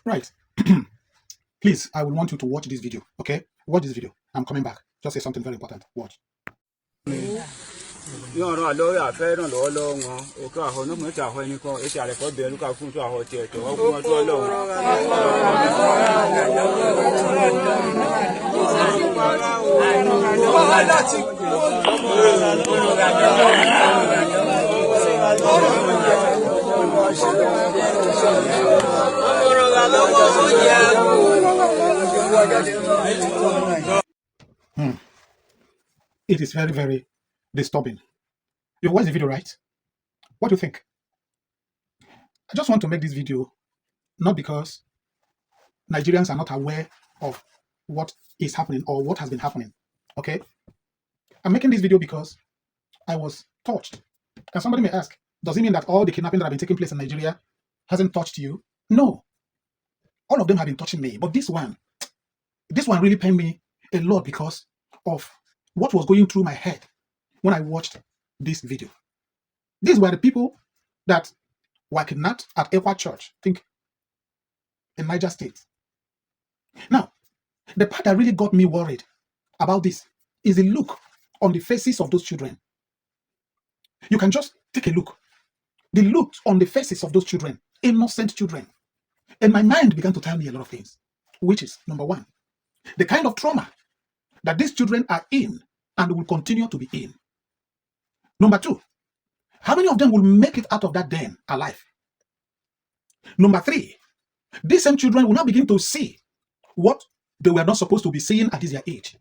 Right. Please, I will want you to watch this video. Okay? Watch this video. I'm coming back. Just say something very important. Watch. It is very, very disturbing. You watch the video, right? What do you think? I just want to make this video not because Nigerians are not aware of what is happening or what has been happening. Okay? I'm making this video because I was touched. And somebody may ask, does it mean that all the kidnapping that have been taking place in Nigeria hasn't touched you? No. All of them have been touching me. But this one really pained me a lot because of what was going through my head when I watched this video. These were the people that were kidnapped at Ekwa Church, I think, in Niger State. Now, the part that really got me worried about this is the look on the faces of those children. You can just take a look. The look on the faces of those children, innocent children. And my mind began to tell me a lot of things, which is, number one, the kind of trauma that these children are in and will continue to be in. Number two, how many of them will make it out of that den alive? Number three, these same children will now begin to see what they were not supposed to be seeing at this their age,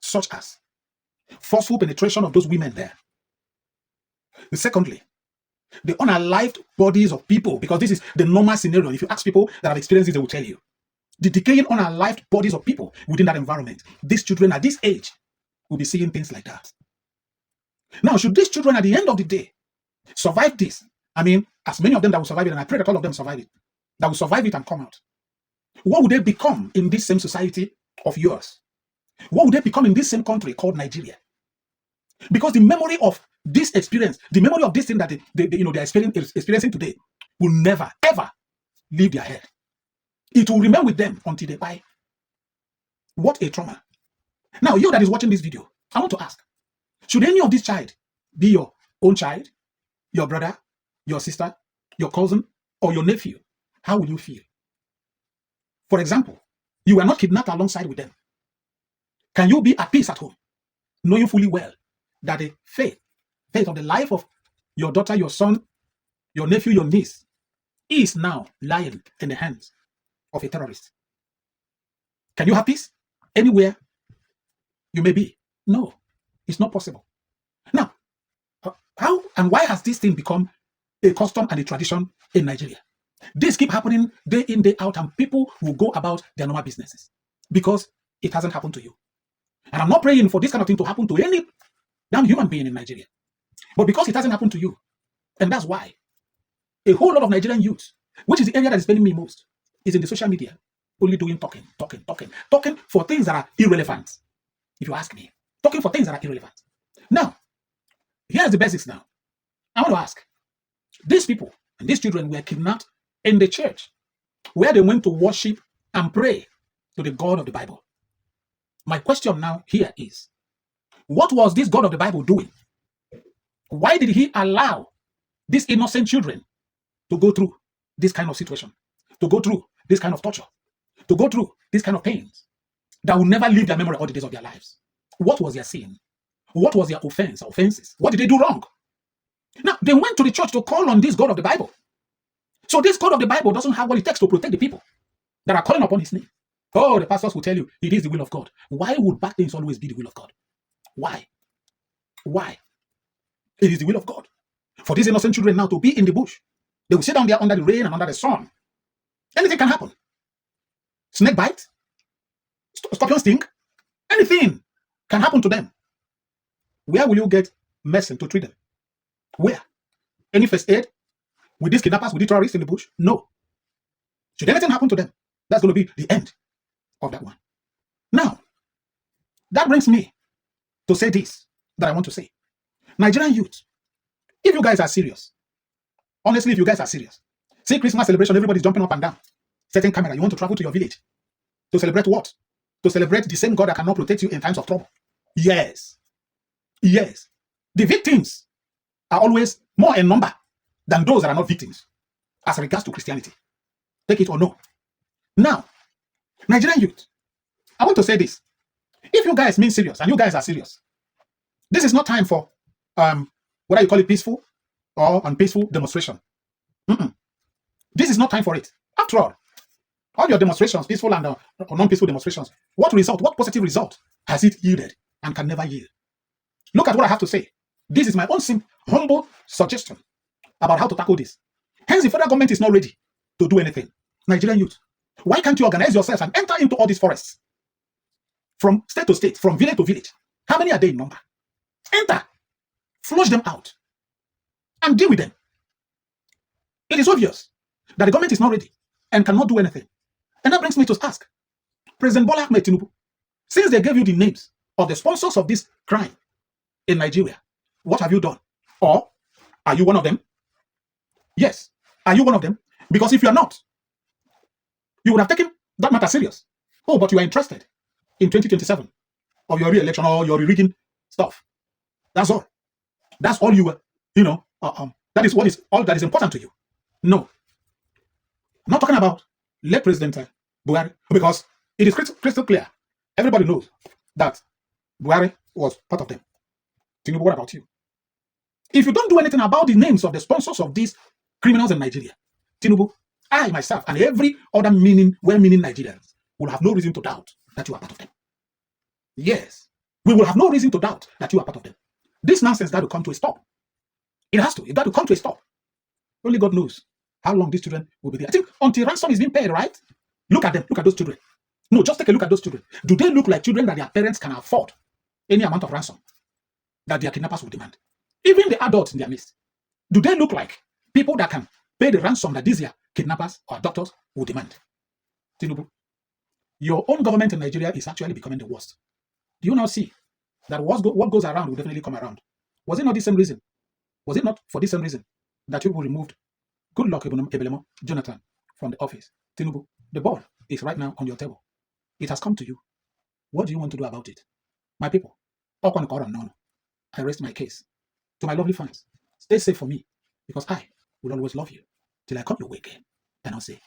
such as forceful penetration of those women there. Secondly, the unalived bodies of people, because this is the normal scenario. If you ask people that have experienced this, they will tell you. The decaying unalived bodies of people within that environment. These children at this age will be seeing things like that. Now, should these children at the end of the day survive this, I mean, as many of them that will survive it, and I pray that all of them survive it, that will survive it and come out, what would they become in this same society of yours? What would they become in this same country called Nigeria? Because the memory of this experience, the memory of this thing that they're experiencing today will never, ever leave their head. It will remain with them until they die. What a trauma. Now, you that is watching this video, I want to ask, should any of this child be your own child, your brother, your sister, your cousin, or your nephew? How will you feel? For example, you were not kidnapped alongside with them. Can you be at peace at home, knowing fully well that the fate of the life of your daughter, your son, your nephew, your niece is now lying in the hands of a terrorist? Can you have peace anywhere you may be? No, it's not possible. Now, how and why has this thing become a custom and a tradition in Nigeria? This keep happening day in, day out, and people will go about their normal businesses because it hasn't happened to you. And I'm not praying for this kind of thing to happen to any damn human being in Nigeria. But because it hasn't happened to you, and that's why a whole lot of Nigerian youth, which is the area that is paining me most, is in the social media, only doing talking for things that are irrelevant. If you ask me, talking for things that are irrelevant. Now, here's the basics now. I want to ask, these people and these children were kidnapped in the church where they went to worship and pray to the God of the Bible. My question now here is, what was this God of the Bible doing? Why did he allow these innocent children to go through this kind of situation, to go through this kind of torture, to go through this kind of pains that will never leave their memory all the days of their lives? What was their sin? What was their offenses? What did they do wrong? Now, they went to the church to call on this God of the Bible. So this God of the Bible doesn't have what it takes to protect the people that are calling upon his name. Oh, the pastors will tell you it is the will of God. Why would bad things always be the will of God? Why? Why? It is the will of God for these innocent children now to be in the bush. They will sit down there under the rain and under the sun. Anything can happen. Snake bite, scorpion sting, anything can happen to them. Where will you get medicine to treat them? Where? Any first aid? With these kidnappers, with the terrorists in the bush? No. Should anything happen to them, that's going to be the end of that one. Now, that brings me to say this that I want to say. Nigerian youth, if you guys are serious, honestly, if you guys are serious, see Christmas celebration, everybody's jumping up and down. certain camera, you want to travel to your village. To celebrate what? To celebrate the same God that cannot protect you in times of trouble. Yes. Yes. The victims are always more in number than those that are not victims as regards to Christianity. Take it or no. Now, Nigerian youth, I want to say this. If you guys mean serious, and you guys are serious, this is not time for whether you call it peaceful or unpeaceful demonstration. This is not time for it. After all your demonstrations, peaceful and or non-peaceful demonstrations, what positive result has it yielded and can never yield? Look at what I have to say. This is my own humble suggestion about how to tackle this. Hence, the federal government is not ready to do anything. Nigerian youth, why can't you organize yourselves and enter into all these forests? From state to state, from village to village. How many are they in number? Enter, flush them out, and deal with them. It is obvious that the government is not ready and cannot do anything. And that brings me to ask, President Bola Ahmed Tinubu, since they gave you the names of the sponsors of this crime in Nigeria, what have you done? Or are you one of them? Yes. Are you one of them? Because if you are not, you would have taken that matter serious. Oh, but you are interested in 2027 of your re-election or your rigging stuff. That's all. That's all you were, that is all that is important to you. No. I'm not talking about late President Buhari, because it is crystal clear. Everybody knows that Buhari was part of them. Tinubu, what about you? If you don't do anything about the names of the sponsors of these criminals in Nigeria, Tinubu, I myself, and every other well-meaning Nigerians will have no reason to doubt that you are part of them. Yes, we will have no reason to doubt that you are part of them. This nonsense got to come to a stop. It has to. It got to come to a stop. Only God knows how long these children will be there. I think until ransom is being paid, right? Look at them. Look at those children. No, just take a look at those children. Do they look like children that their parents can afford any amount of ransom that their kidnappers will demand? Even the adults in their midst, do they look like people that can pay the ransom that these kidnappers or abductors will demand? Tinubu, your own government in Nigeria is actually becoming the worst. Do you now see that what goes around will definitely come around? Was it not the same reason? Was it not for this same reason that people removed Goodluck Ebelemo Jonathan from the office? Tinubu, the ball is right now on your table. It has come to you. What do you want to do about it? My people, I rest my case. To my lovely fans, stay safe for me, because I will always love you till I come your way again. And I'll say,